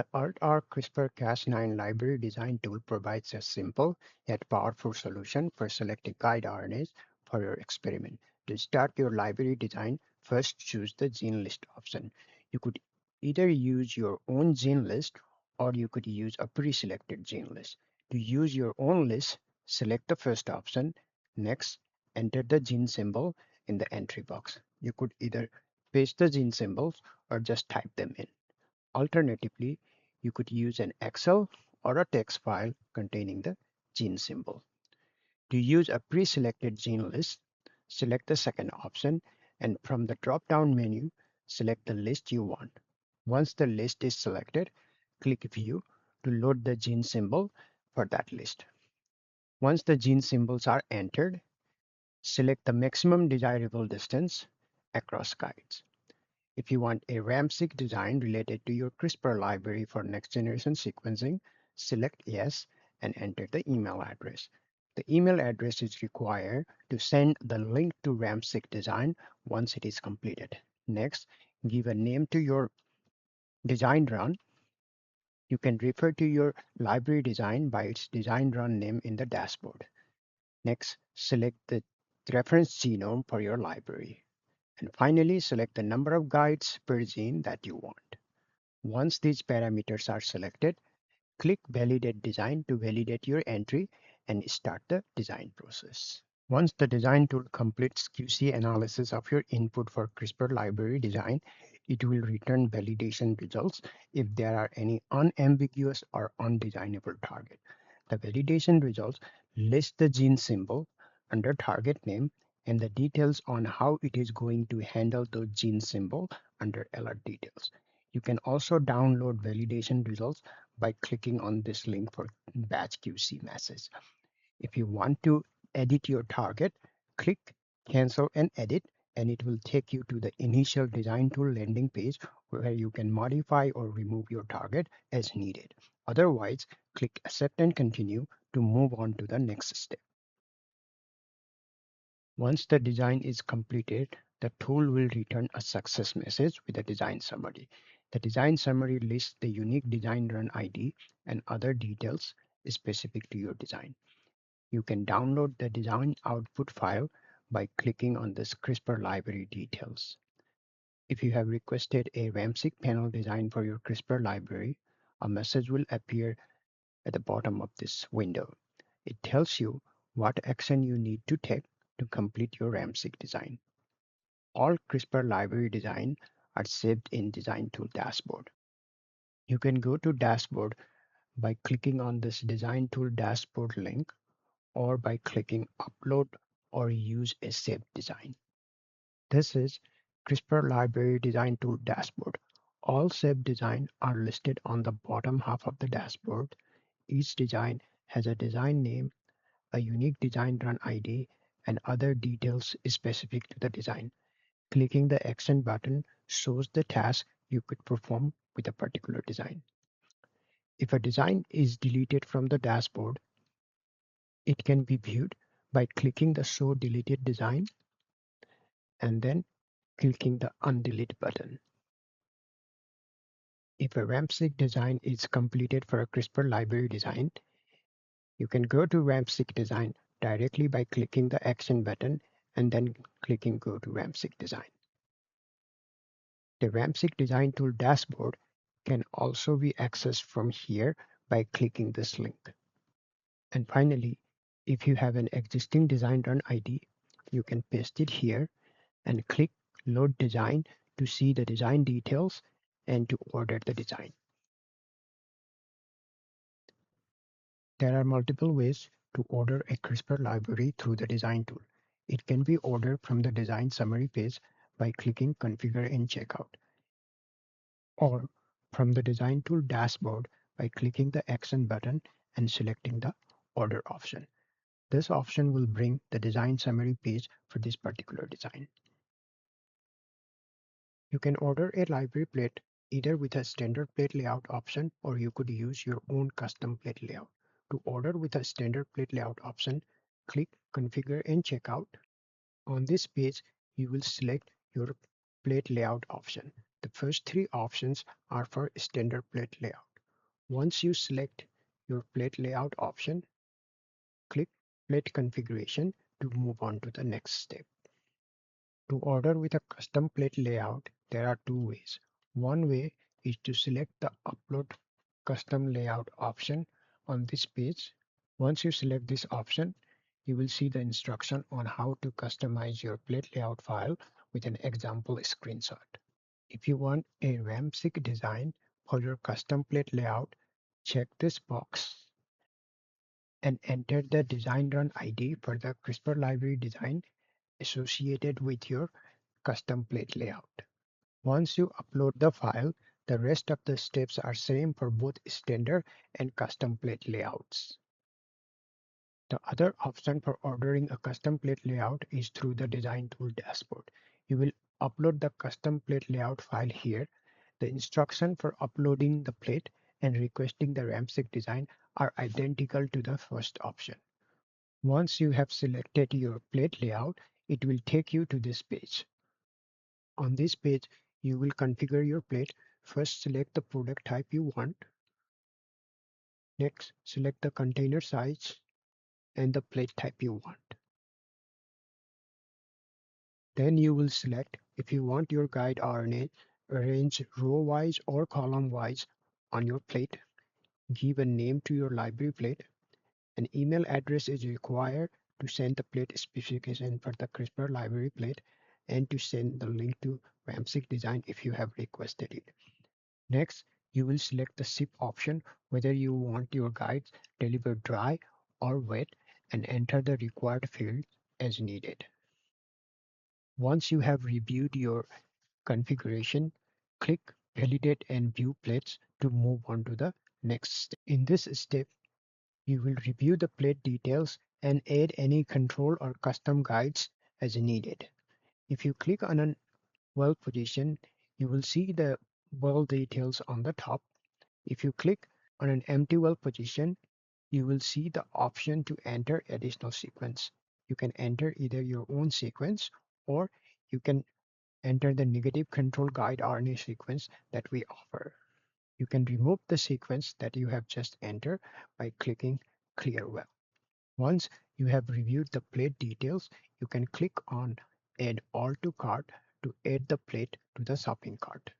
The ART CRISPR-Cas9 library design tool provides a simple yet powerful solution for selecting guide RNAs for your experiment. To start your library design, first choose the gene list option. You could either use your own gene list or you could use a pre-selected gene list. To use your own list, select the first option. Next, enter the gene symbol in the entry box. You could either paste the gene symbols or just type them in. Alternatively, you could use an Excel or a text file containing the gene symbol. To use a pre-selected gene list, select the second option and from the drop-down menu, select the list you want. Once the list is selected, click View to load the gene symbol for that list. Once the gene symbols are entered, select the maximum desirable distance across guides. If you want a RAM-seq design related to your CRISPR library for next-generation sequencing, select Yes and enter the email address. The email address is required to send the link to RAM-seq design once it is completed. Next, give a name to your design run. You can refer to your library design by its design run name in the dashboard. Next, select the reference genome for your library. And finally, select the number of guides per gene that you want. Once these parameters are selected, click Validate Design to validate your entry and start the design process. Once the design tool completes QC analysis of your input for CRISPR library design, it will return validation results if there are any unambiguous or undesignable target. The validation results list the gene symbol under target name and the details on how it is going to handle those gene symbol under alert details. You can also download validation results by clicking on this link for batch QC message. If you want to edit your target, click Cancel and Edit, and it will take you to the initial design tool landing page where you can modify or remove your target as needed. Otherwise, click Accept and Continue to move on to the next step. Once the design is completed, the tool will return a success message with a design summary. The design summary lists the unique design run ID and other details specific to your design. You can download the design output file by clicking on this CRISPR library details. If you have requested a RAM-seq panel design for your CRISPR library, a message will appear at the bottom of this window. It tells you what action you need to take to complete your RAM-seq design. All CRISPR library designs are saved in Design Tool dashboard. You can go to dashboard by clicking on this Design Tool dashboard link or by clicking Upload or Use a Saved Design. This is CRISPR Library Design Tool dashboard. All saved designs are listed on the bottom half of the dashboard. Each design has a design name, a unique design run ID, and other details specific to the design. Clicking the Action button shows the task you could perform with a particular design. If a design is deleted from the dashboard, it can be viewed by clicking the Show Deleted Design and then clicking the Undelete button. If a RAM-seq design is completed for a CRISPR library design, you can go to RAM-seq design directly by clicking the Action button and then clicking Go to RAM-seq design. The RAM-seq design tool dashboard can also be accessed from here by clicking this link. And finally, if you have an existing design run ID, you can paste it here and click Load Design to see the design details and to order the design. There are multiple ways to order a CRISPR library through the design tool. It can be ordered from the design summary page by clicking Configure in Checkout, or from the design tool dashboard by clicking the Action button and selecting the Order option. This option will bring the design summary page for this particular design. You can order a library plate either with a standard plate layout option or you could use your own custom plate layout. To order with a standard plate layout option, click Configure and Checkout. On this page, you will select your plate layout option. The first three options are for standard plate layout. Once you select your plate layout option, click Plate Configuration to move on to the next step. To order with a custom plate layout, there are two ways. One way is to select the Upload Custom Layout option on this page. Once you select this option, you will see the instruction on how to customize your plate layout file with an example screenshot. If you want a ramp-seq design for your custom plate layout, check this box and enter the design run ID for the CRISPR library design associated with your custom plate layout. Once you upload the file, the rest of the steps are same for both standard and custom plate layouts. The other option for ordering a custom plate layout is through the design tool dashboard. You will upload the custom plate layout file here. The instruction for uploading the plate and requesting the ramp-seq design are identical to the first option. Once you have selected your plate layout, it will take you to this page. On this page, you will configure your plate. First, select the product type you want. Next, select the container size and the plate type you want. Then you will select if you want your guide RNA arranged row-wise or column-wise on your plate. Give a name to your library plate. An email address is required to send the plate specification for the CRISPR library plate and to send the link to ramp-seq design if you have requested it. Next, you will select the ship option whether you want your guides delivered dry or wet and enter the required fields as needed. Once you have reviewed your configuration, click Validate and View Plates to move on to the next step. In this step, you will review the plate details and add any control or custom guides as needed. If you click on a well position, you will see the well details on the top. If you click on an empty well position, you will see the option to enter additional sequence. You can enter either your own sequence or you can enter the negative control guide RNA sequence that we offer. You can remove the sequence that you have just entered by clicking Clear Well. Once you have reviewed the plate details, you can click on Add All to Cart to add the plate to the shopping cart.